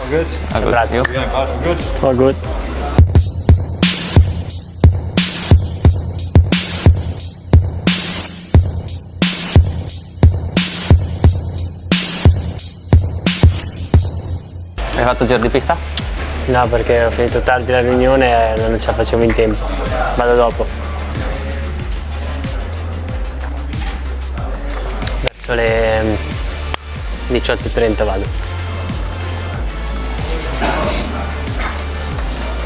All good? All good. Brad, you? Yeah, all good. All good. Hai fatto giro di pista? No, perché ho finito tardi la riunione e non ce la facevo in tempo. Vado dopo. Verso le 18:30 vado.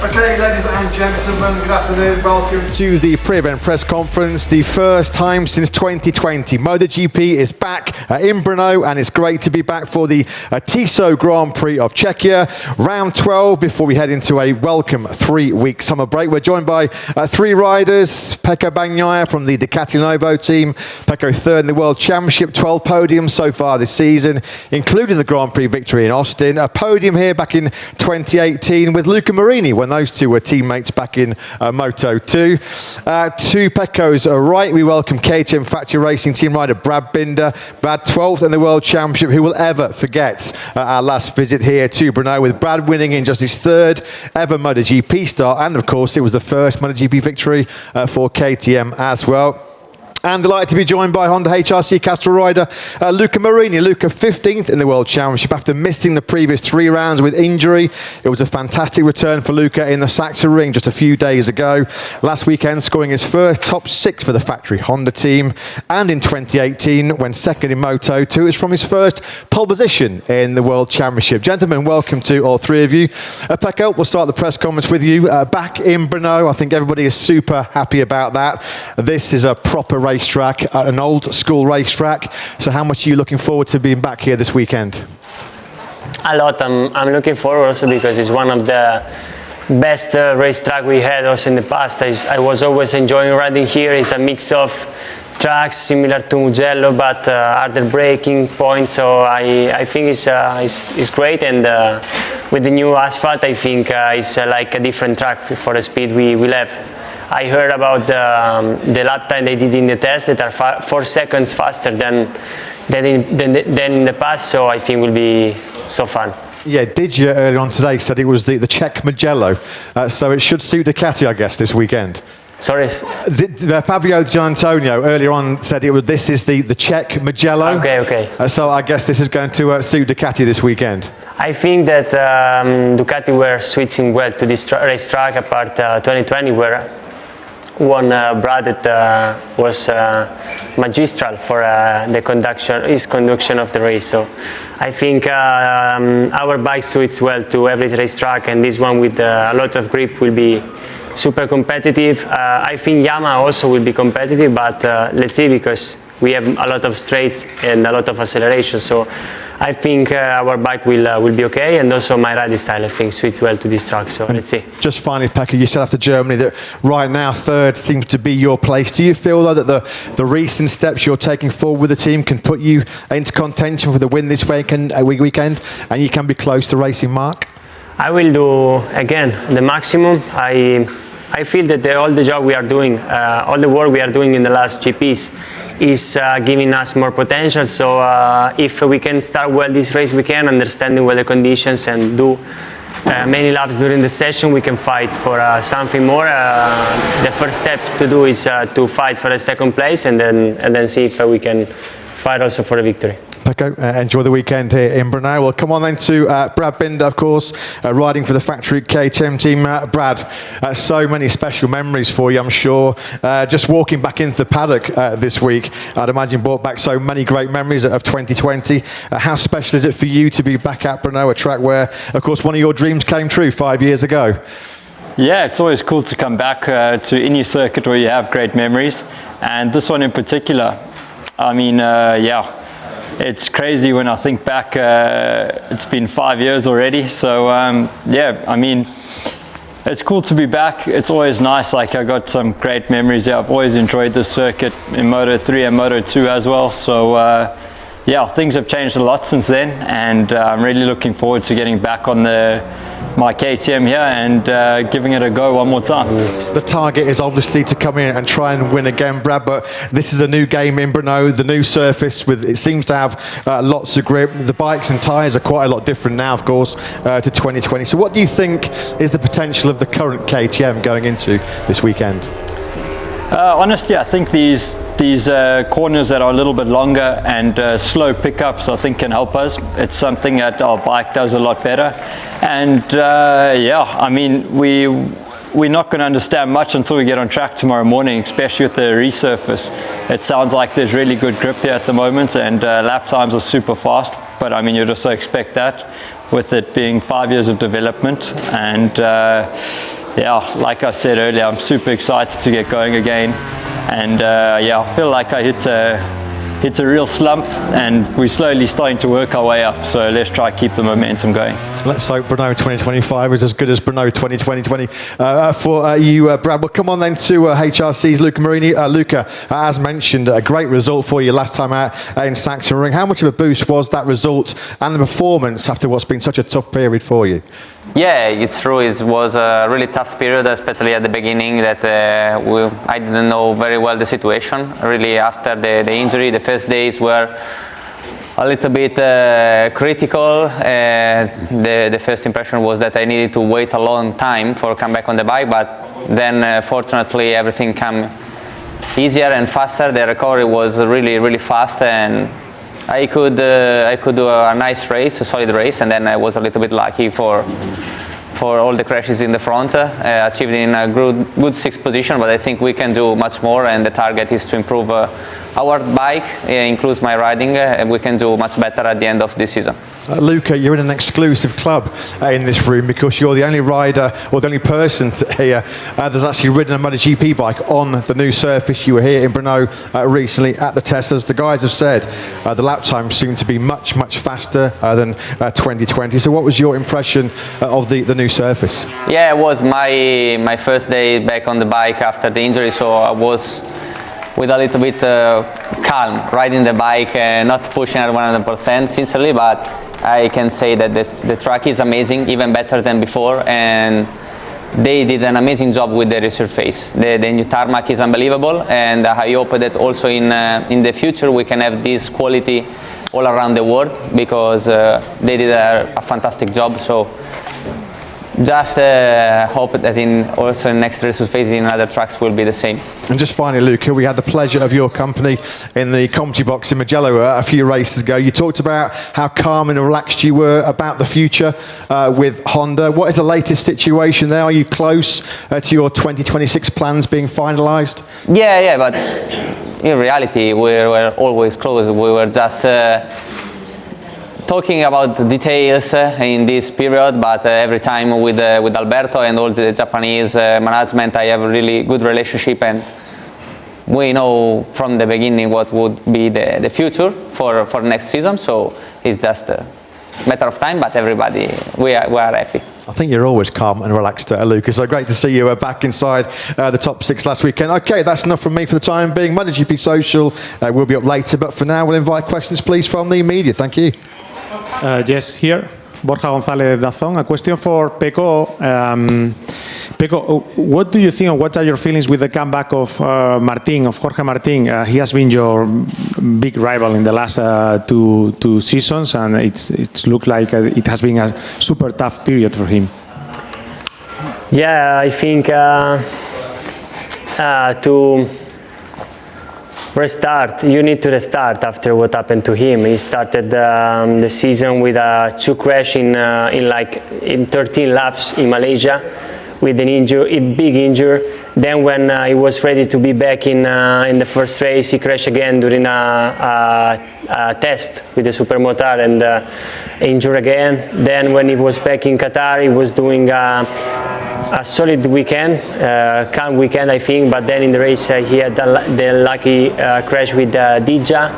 Okay, ladies and gentlemen, good afternoon. Welcome to the pre-event press conference. The first time since 2020. Motogp is back in Brno, and it's great to be back for the TISO Grand Prix of Czechia. Round 12 before we head into a welcome 3-week summer break. We're joined by 3 riders. Pecco Bagnaia from the Ducati Novo team. Pecco third in the World Championship, 12 podiums so far this season, including the Grand Prix victory in Austin. A podium here back in 2018 with Luca Marini when those two were teammates back in Moto2. To Pecco's right, we welcome KTM Factory Racing team rider Brad Binder. Brad 12th in the World Championship. Who will ever forget our last visit here to Brno, with Brad winning in just his 3rd ever MotoGP start, and of course it was the first MotoGP victory for KTM as well. And delighted to be joined by Honda HRC Castrol rider Luca Marini. Luca 15th in the World Championship after missing the previous 3 rounds with injury. It was a fantastic return for Luca in the Sachsenring just a few days ago. Last weekend scoring his first top 6 for the factory Honda team. And in 2018 when second in Moto2, is from his first pole position in the World Championship. Gentlemen, welcome to all 3 of you. Pecco, we'll start the press conference with you. Back in Brno, I think everybody is super happy about that. This is a proper racetrack, an old school racetrack. So how much are you looking forward to being back here this weekend? A lot. I'm looking forward also because it's one of the best racetrack we had also in the past. I was always enjoying riding here. It's a mix of tracks similar to Mugello, but harder braking points. So I think it's great, and with the new asphalt, I think it's like a different track for the speed we will have. I heard about the lap time they did in the test that are 4 seconds faster than in the past, so I think will be so fun. Yeah, Digia earlier on today said it was the Czech Mugello, so it should suit Ducati, I guess, this weekend. Sorry? Fabio Gianantonio earlier on said this is the Czech Mugello. Okay. So I guess this is going to suit Ducati this weekend. I think that Ducati were switching well to this racetrack, apart 2020 where one Brad that was magistral for his conduction of the race. So I think our bike suits well to every racetrack, and this one with a lot of grip will be super competitive. I think Yamaha also will be competitive, but let's see, because we have a lot of straights and a lot of acceleration. So I think our bike will be okay, and also my riding style I think suits well to this track. So let's see. Just finally, Pecco, you said after Germany that right now 3rd seems to be your place. Do you feel though that the recent steps you're taking forward with the team can put you into contention for the win this weekend, and you can be close to racing Marc? I will do again the maximum. I feel that all the job we are doing, all the work we are doing in the last GPs is giving us more potential. So if we can start well this race, we can understanding well the conditions and do many laps during the session, we can fight for something more. The first step to do is to fight for the 2nd place, and then see if we can fight also for the victory. Pecco, enjoy the weekend here in Brno. Well, come on then to Brad Binder, of course, riding for the factory KTM team. Brad, so many special memories for you, I'm sure. Just walking back into the paddock this week, I'd imagine brought back so many great memories of 2020. How special is it for you to be back at Brno, a track where, of course, one of your dreams came true 5 years ago? Yeah, it's always cool to come back to any circuit where you have great memories. And this one in particular, I mean, yeah. It's crazy when I think back, it's been 5 years already. So yeah, I mean, it's cool to be back. It's always nice. Like, I got some great memories. Yeah, I've always enjoyed this circuit in Moto3 and Moto2 as well. So yeah, things have changed a lot since then, and I'm really looking forward to getting back on the my KTM here and giving it a go one more time. The target is obviously to come in and try and win again, Brad, but this is a new game in Brno, the new surface, with it seems to have lots of grip. The bikes and tyres are quite a lot different now, of course, to 2020. So what do you think is the potential of the current KTM going into this weekend? Honestly, I think these corners that are a little bit longer and slow pickups, I think, can help us. It's something that our bike does a lot better. And yeah, I mean, we're not going to understand much until we get on track tomorrow morning, especially with the resurface. It sounds like there's really good grip here at the moment, and lap times are super fast. But I mean, you'd also expect that with it being 5 years of development. And yeah, like I said earlier, I'm super excited to get going again. And yeah, I feel like I hit a real slump, and we're slowly starting to work our way up. So let's try to keep the momentum going. Let's hope Brno 2025 is as good as Brno 2020 for you, Brad. Well, come on then to HRC's Luca Marini. Luca, as mentioned, a great result for you last time out in Sachsenring. How much of a boost was that result and the performance after what's been such a tough period for you? Yeah, it's true. It was a really tough period, especially at the beginning, that I didn't know very well the situation. Really, after the injury, the first days were a little bit critical. The first impression was that I needed to wait a long time for come back on the bike, but then fortunately everything came easier and faster. The recovery was really fast, and I could do a nice race, a solid race, and then I was a little bit lucky for all the crashes in the front, achieved in a good sixth position, but I think we can do much more, and the target is to improve our bike, includes my riding, and we can do much better at the end of this season. Luca, you're in an exclusive club in this room because you're the only rider or the only person here that's actually ridden a Motogp bike on the new surface. You were here in Brno recently at the test. As the guys have said, the lap times seem to be much faster than 2020. So what was your impression of the new surface? Yeah, it was my first day back on the bike after the injury, so I was with a little bit calm, riding the bike, not pushing at 100% sincerely, but I can say that the track is amazing, even better than before, and they did an amazing job with the resurface. The new tarmac is unbelievable, and I hope that also in the future we can have this quality all around the world, because they did a fantastic job. So just hope that also next resurface in other tracks will be the same. And just finally, Luca, we had the pleasure of your company in the Comedy Box in Mugello a few races ago. You talked about how calm and relaxed you were about the future with Honda. What is the latest situation there? Are you close to your 2026 plans being finalised? Yeah, but in reality, we were always close. We were just talking about details in this period, but every time with Alberto and all the Japanese management, I have a really good relationship, and we know from the beginning what would be the future for next season. So it's just a matter of time, but everybody, we are happy. I think you're always calm and relaxed, Luca. So great to see you back inside the top six last weekend. Okay, that's enough from me for the time being. Motogp Social will be up later, but for now we'll invite questions, please, from the media. Thank you. Yes, here, Borja González Dazón. A question for Pecco. Pecco, what do you think, or what are your feelings with the comeback of Jorge Martin? He has been your big rival in the last two seasons, and it's looked like it has been a super tough period for him. Yeah, I think to restart, you need to restart after what happened to him. He started the season with a 2 crash in 13 laps in Malaysia with an big injury. Then when he was ready to be back in the first race, he crashed again during a test with the supermotor and injured again. Then when he was back in Qatar, he was doing a solid weekend, calm weekend, I think, but then in the race he had the lucky crash with Dija.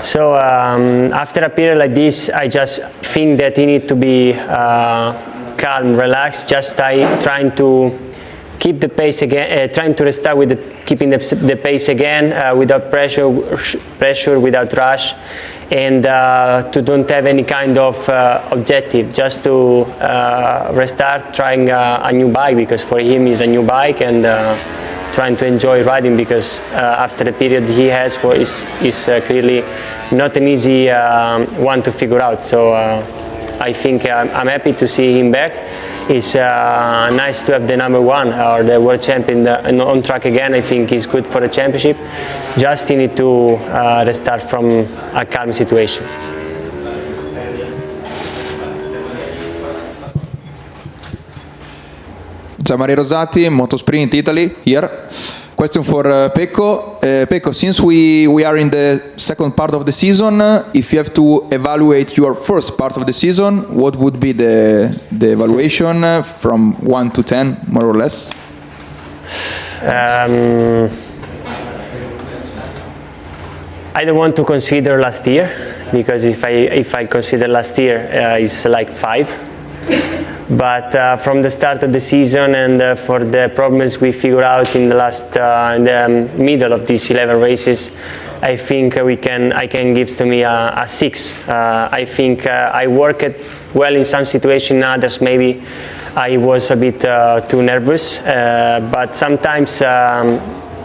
So after a period like this, I just think that he needs to be calm, relaxed, just trying to keep the pace again, trying to restart with keeping the pace again, without pressure, without rush, and to don't have any kind of objective, just to restart trying a new bike, because for him it's a new bike, and trying to enjoy riding, because after the period he has is clearly not an easy one to figure out. So I think I'm happy to see him back. It's nice to have the number one or the world champion on track again. I think it's good for the championship. Just you need to restart from a calm situation. Gianmaria Rosati, Motosprint Italy, here. Question for Pecco. Pecco, since we are in the second part of the season, if you have to evaluate your first part of the season, what would be the evaluation from 1 to 10, more or less? I don't want to consider last year, because if I consider last year, it's like 5. But from the start of the season and for the problems we figured out in the last, in the middle of these 11 races, I think I can give to me a 6. I think I worked well in some situations, in others maybe I was a bit too nervous. But sometimes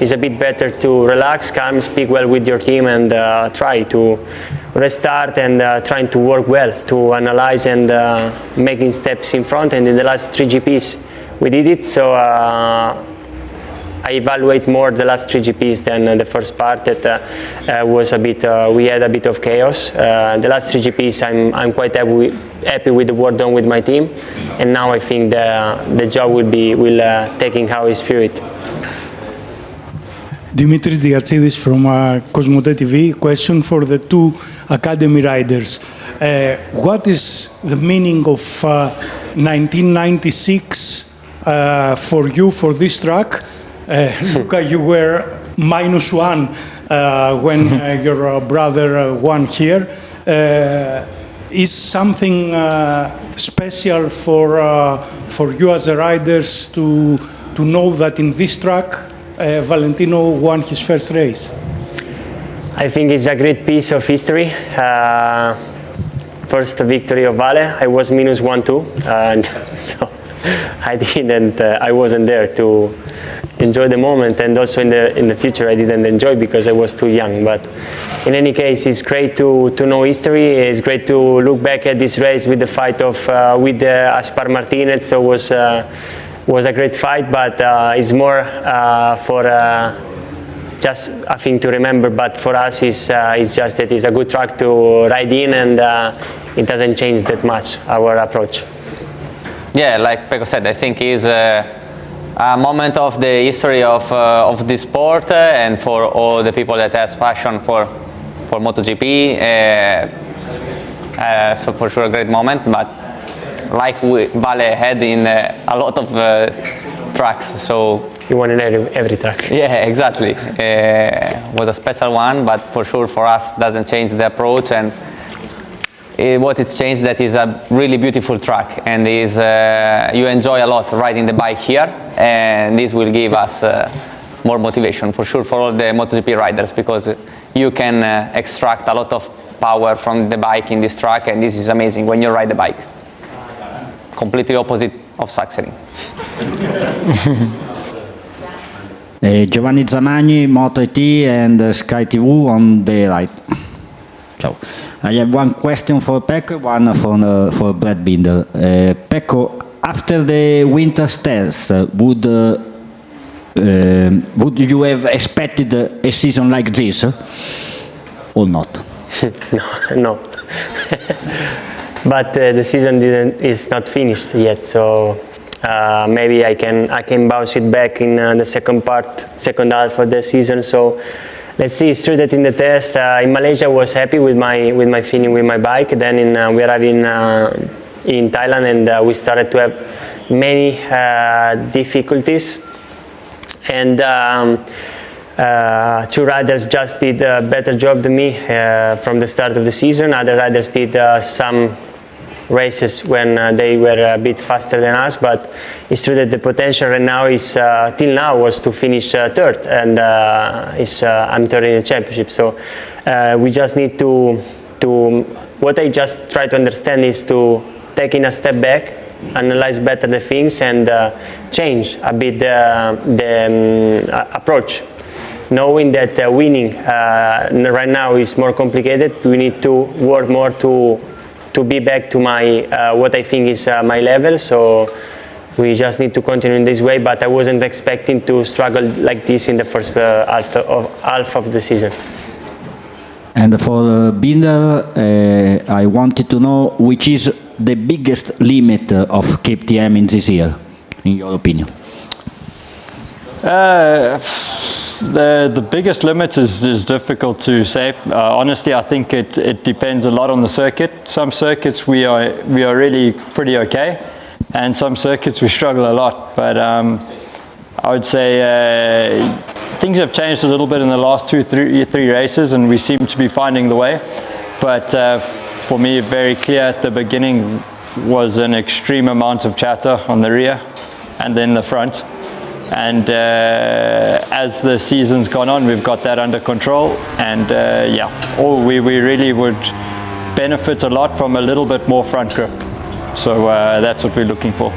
it's a bit better to relax, calm, speak well with your team, and try to restart and trying to work well, to analyze and making steps in front. And in the last 3 GPs we did it, so I evaluate more the last 3 GPs than the first part that was a bit, we had a bit of chaos. The last 3 GPs I'm quite happy with the work done with my team, and now I think the job will taking how his spirit. Dimitris Digatsidis from Cosmote TV. Question for the 2 academy riders. What is the meaning of 1996 for you for this track? Luca, you were -1 when your brother won here. Is something special for you as a riders to know that in this track Valentino won his first race? I think it's a great piece of history. First victory of Vale, I was -1 too, and so I wasn't there to enjoy the moment, and also in the future I didn't enjoy because I was too young. But in any case, it's great to know history. It's great to look back at this race with the fight of with Aspar Martinez. So was a great fight, but it's more for just a thing to remember. But for us, it's just that it's a good track to ride in, and it doesn't change that much our approach. Yeah, like Pecco said, I think it's a moment of the history of the sport, and for all the people that has passion for MotoGP. So for sure a great moment, but like Vale had in a lot of tracks, so you won in every track. Yeah, exactly. Was a special one, but for sure for us doesn't change the approach, and what it's changed that is a really beautiful track, and is you enjoy a lot riding the bike here, and this will give us more motivation for sure for all the MotoGP riders, because you can extract a lot of power from the bike in this track, and this is amazing when you ride the bike. Completely opposite of Saxony. Giovanni Zamagni, Moto IT and Sky TV on the right. So, I have one question for Pecco, one for Brad Binder. Pecco, after the winter stairs, would you have expected a season like this, or not? No. But the season is not finished yet, so maybe I can bounce it back in the second half of the season. So let's see. It's true that in the test in Malaysia I was happy with my feeling with my bike. Then we arrived in Thailand, and we started to have many difficulties, and 2 riders just did a better job than me from the start of the season. Other riders did some races when they were a bit faster than us, but it's true that the potential right now is till now was to finish third, and I'm third in the championship. So we just need to what I just try to understand is to taking a step back, analyze better the things, and change a bit the approach. Knowing that winning right now is more complicated, we need to work more to be back to my what I think is my level. So we just need to continue in this way. But I wasn't expecting to struggle like this in the first half of the season. And for Binder, I wanted to know which is the biggest limit of KTM in this year, in your opinion? The biggest limit is difficult to say. Honestly, I think it depends a lot on the circuit. Some circuits we are really pretty okay, and some circuits we struggle a lot. But I would say things have changed a little bit in the last three races, and we seem to be finding the way. But for me, very clear at the beginning was an extreme amount of chatter on the rear and then the front. And as the season's gone on, we've got that under control. And we really would benefit a lot from a little bit more front grip. So that's what we're looking for.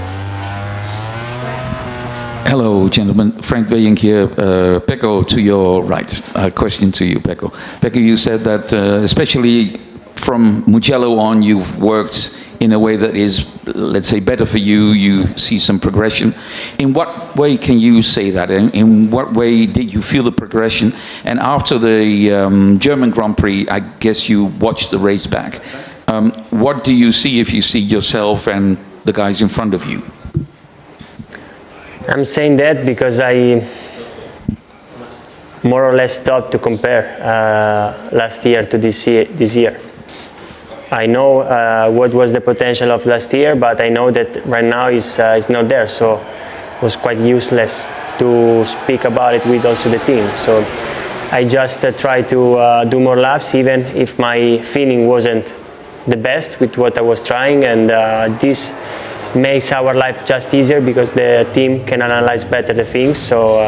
Hello, gentlemen. Frank Beying here. Pecco, to your right. A question to you, Pecco. Pecco, you said that especially from Mugello on, you've worked in a way that is, let's say, better for you. You see some progression. In what way can you say that? In what way did you feel the progression? And after the German Grand Prix, I guess you watched the race back. What do you see if you see yourself and the guys in front of you? I'm saying that because I more or less stopped to compare last year to this year. I know what was the potential of last year, but I know that right now is not there. So it was quite useless to speak about it with also the team. So I just try to do more laps, even if my feeling wasn't the best with what I was trying. And this makes our life just easier because the team can analyze better the things. So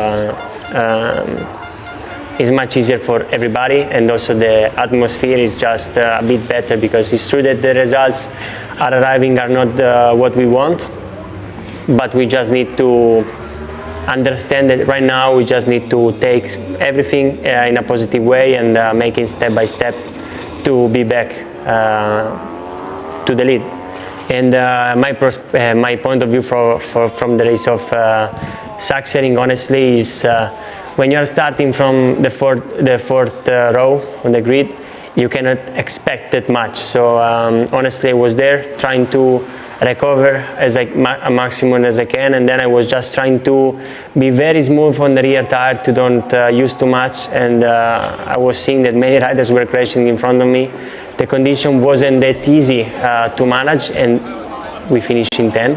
it's much easier for everybody, and also the atmosphere is just a bit better because it's true that the results are arriving are not what we want, but we just need to understand that right now we just need to take everything in a positive way and make it step by step to be back to the lead. And my point of view from the race of Sachsenring, honestly, is when you're starting from the fourth row on the grid, you cannot expect that much. So honestly, I was there trying to recover as a maximum as I can, and then I was just trying to be very smooth on the rear tire to don't use too much. And I was seeing that many riders were crashing in front of me. The condition wasn't that easy to manage, and we finished in 10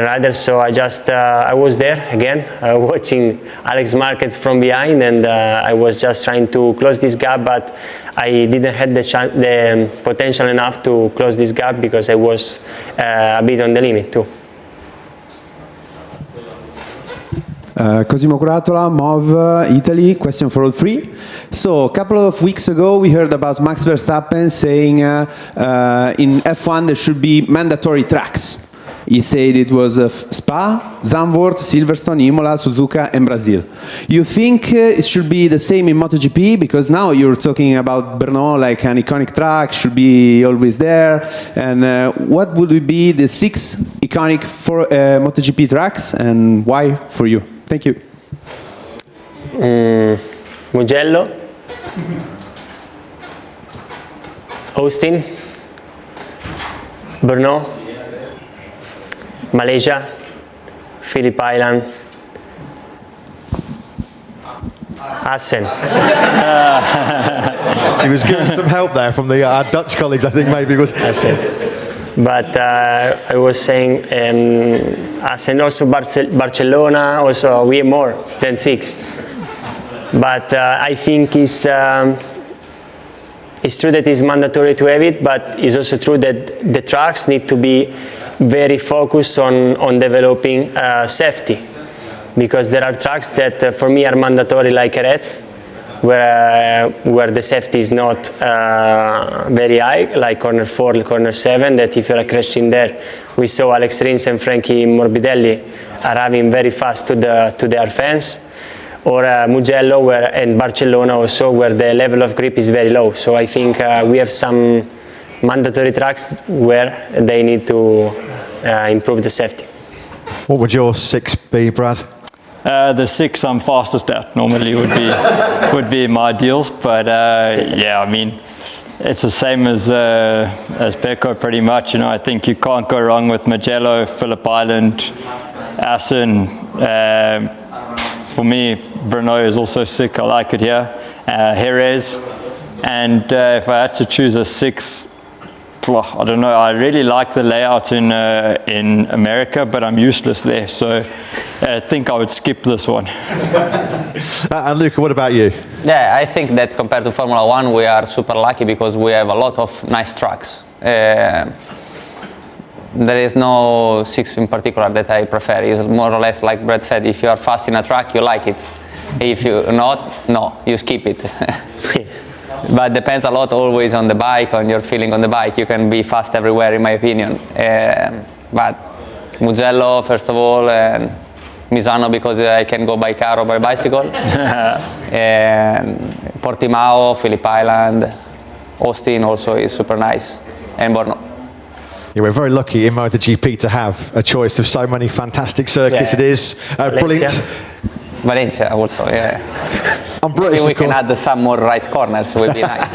riders. So I was there again, watching Alex Marquez from behind, and I was just trying to close this gap, but I didn't have the potential enough to close this gap because I was a bit on the limit too. Cosimo Curatola, MOV Italy, question for all three. So a couple of weeks ago we heard about Max Verstappen saying in F1 there should be mandatory tracks. He said it was Spa, Zandvoort, Silverstone, Imola, Suzuka and Brazil. You think it should be the same in MotoGP? Because now you're talking about Brno like an iconic track, should be always there. And what would be the 6 iconic MotoGP tracks and why for you? Thank you. Mugello, Austin, Brno, Malaysia, Phillip Island, Assen. He was giving some help there from our Dutch colleagues, I think maybe. Assen. But I was saying Assen, also Barcelona, also we have more than 6. But I think it's true that it's mandatory to have it, but it's also true that the tracks need to be very focused on developing safety, because there are tracks that for me are mandatory like Jerez, where the safety is not very high, like corner 4, corner 7, that if you're crashing there, we saw Alex Rins and Frankie Morbidelli arriving very fast to their fence, or Mugello and Barcelona also, where the level of grip is very low. So I think we have some mandatory tracks where they need to improve the safety. What would your 6 be, Brad? The 6 I'm fastest at normally would be my ideals, but yeah, I mean, it's the same as Pecco pretty much. You know, I think you can't go wrong with Mugello, Phillip Island, Assen. For me, Brno is also sick. I like it here. Jerez, and if I had to choose a 6th, I don't know. I really like the layout in America, but I'm useless there, so I think I would skip this one. And Luca, what about you? Yeah, I think that compared to Formula 1, we are super lucky because we have a lot of nice tracks. There is no 6 in particular that I prefer. It's more or less like Brad said, if you are fast in a track, you like it. If you're not, no, you skip it. But depends a lot always on the bike, on your feeling on the bike. You can be fast everywhere, in my opinion. But Mugello, first of all, and Misano because I can go by car or by bicycle. And Portimao, Phillip Island, Austin also is super nice, and Brno. Yeah, we're very lucky in MotoGP to have a choice of so many fantastic circuits. Yeah. It is brilliant. Valencia also, yeah. I'm British, Maybe we can add some more right corners, would be nice.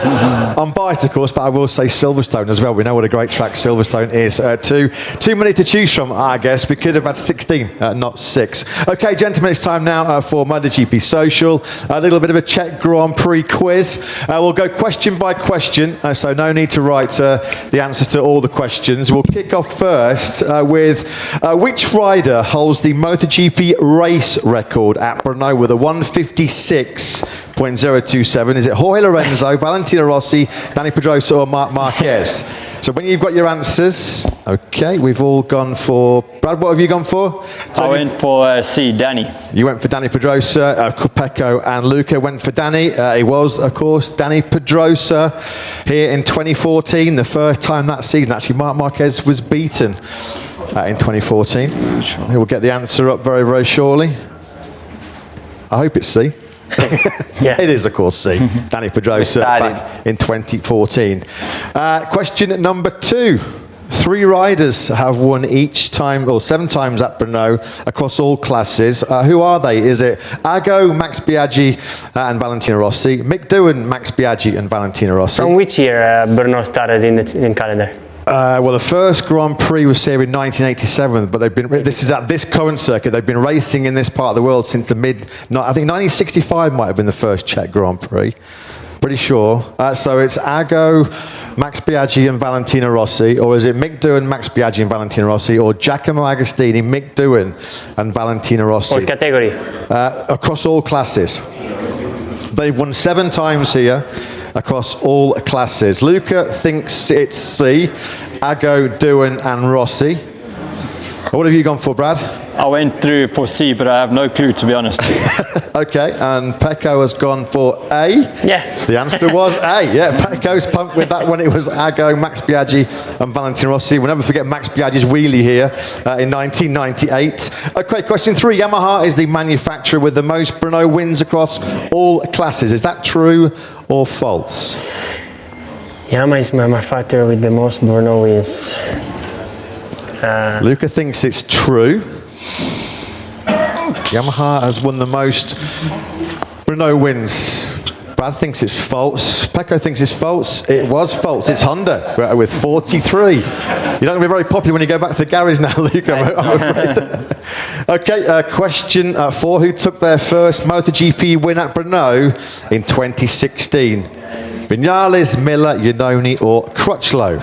I'm biased, of course, but I will say Silverstone as well. We know what a great track Silverstone is. Too many to choose from, I guess. We could have had 16, not 6. Okay, gentlemen, it's time now for MotoGP Social. A little bit of a Czech Grand Prix quiz. We'll go question by question, so no need to write the answers to all the questions. We'll kick off first with which rider holds the MotoGP race record at Brno with a 156.027? Is it Jorge Lorenzo, Valentino Rossi, Dani Pedrosa, or Marc Marquez? So when you've got your answers, okay, we've all gone for... Brad, what have you gone for? I went for C, Dani. You went for Dani Pedrosa, Pecco and Luca went for Dani. It was, of course, Dani Pedrosa here in 2014, the first time that season. Actually, Marc Marquez was beaten in 2014. We'll get the answer up very, very shortly. I hope it's C. Yeah. It is, of course, C. Dani Pedrosa back in 2014. Question number 2. 3 riders have won each time, or 7 times at Brno across all classes. Who are they? Is it Ago, Max Biaggi and Valentino Rossi? Mick Doohan, Max Biaggi and Valentino Rossi. From which year Brno started in the calendar? Well, the first Grand Prix was here in 1987, but this is at this current circuit. They've been racing in this part of the world since I think 1965 might have been the first Czech Grand Prix. Pretty sure. So it's Ago, Max Biaggi and Valentino Rossi, or is it Mick Doohan, Max Biaggi and Valentino Rossi, or Giacomo Agostini, Mick Doohan and Valentino Rossi? What category? Across all classes. They've won 7 times here. Across all classes. Luca thinks it's C, Ago, Doohan and Rossi. What have you gone for, Brad? I went through for C, but I have no clue, to be honest. Okay, and Pecco has gone for A. Yeah. The answer was A. Yeah, Pecco's pumped with that one. It was Ago, Max Biaggi and Valentino Rossi. We'll never forget Max Biaggi's wheelie here in 1998. Okay, question 3. Yamaha is the manufacturer with the most Brno wins across all classes. Is that true or false? Yamaha is my manufacturer with the most Brno wins. Luca thinks it's true. Yamaha has won the most Brno wins. Brad thinks it's false. Pecco thinks it's false. It was false. It's Honda with 43. You're not going to be very popular when you go back to the garage now, Luca, I'm afraid. Okay, question 4. Who took their first MotoGP win at Brno in 2016? Vinales, Miller, Iannone or Crutchlow?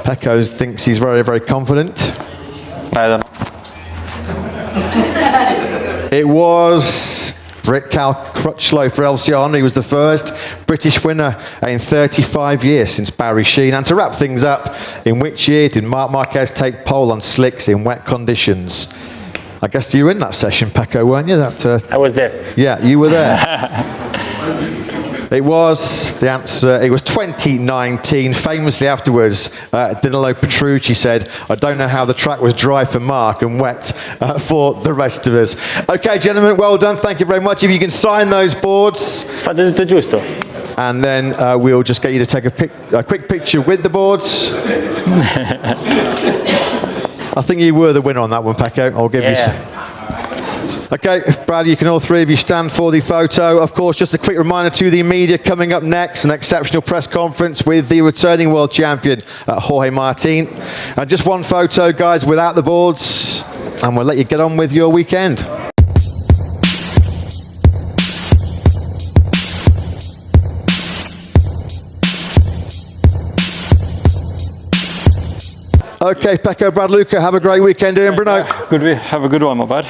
Pecco thinks he's very, very confident. I don't know. It was Cal Crutchlow for LCR. He was the first British winner in 35 years since Barry Sheen. And to wrap things up, in which year did Marc Marquez take pole on slicks in wet conditions? I guess you were in that session, Pecco, weren't you? I was there. Yeah, you were there. It was, the answer, it was 2019. Famously afterwards, Danilo Petrucci said, I don't know how the track was dry for Marc and wet for the rest of us. Okay, gentlemen, well done. Thank you very much. If you can sign those boards. Fate tutto giusto. And then we'll just get you to take a quick picture with the boards. I think you were the winner on that one, Pecco. I'll give you some. Okay, Brad, you can all three of you stand for the photo. Of course, just a quick reminder to the media, coming up next, an exceptional press conference with the returning world champion, Jorge Martin. And just one photo, guys, without the boards, and we'll let you get on with your weekend. Okay, Pecco, Brad, Luca, have a great weekend here in Brno. Have a good one, my bud.